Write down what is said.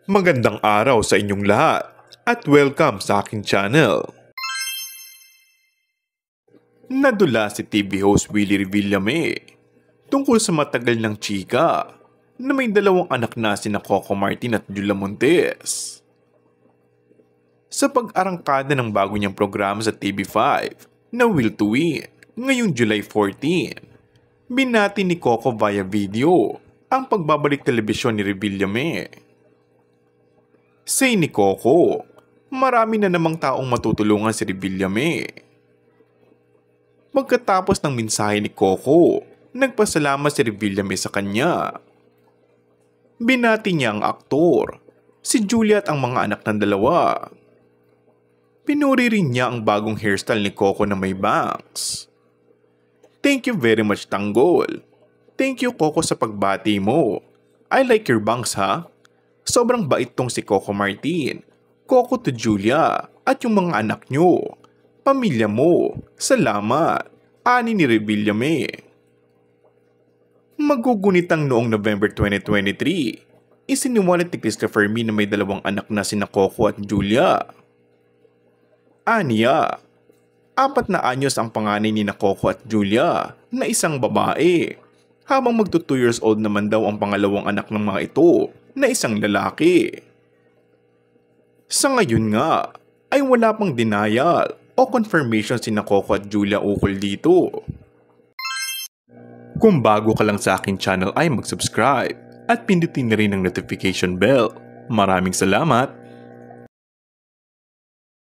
Magandang araw sa inyong lahat at welcome sa aking channel. Nadula si TV host Willie Revillame tungkol sa matagal ng chika na may dalawang anak na sina Coco Martin at Julia Montes. Sa pag-arangkada ng bago niyang programa sa TV5 na Will to Win ngayong July 14, binati ni Coco via video ang pagbabalik telebisyon ni Revillame. Say ni Coco, marami na namang taong matutulungan si Revillame. Pagkatapos ng mensahe ni Coco, nagpasalamat si Revillame sa kanya. Binati niya ang aktor, si Julia at ang mga anak ng dalawa. Pinuri rin niya ang bagong hairstyle ni Coco na may bangs. Thank you very much, Tanggol. Thank you, Coco, sa pagbati mo. I like your bangs, ha? Sobrang bait tong si Coco Martin, Coco to Julia at yung mga anak nyo, pamilya mo, salamat, ani ni Revillame. Magugunitang noong November 2023, isiniwalat ni Christopher Mee na may dalawang anak na sina Coco at Julia. Aniya, 4 na anyos ang panganay ni na Coco at Julia na isang babae, habang magto 2 years old naman daw ang pangalawang anak ng mga ito na isang lalaki. Sa ngayon nga, ay wala pang denial o confirmation sina Coco at Julia ukol dito. Kung bago ka lang sa akin channel ay mag-subscribe at pindutin na rin ang notification bell. Maraming salamat!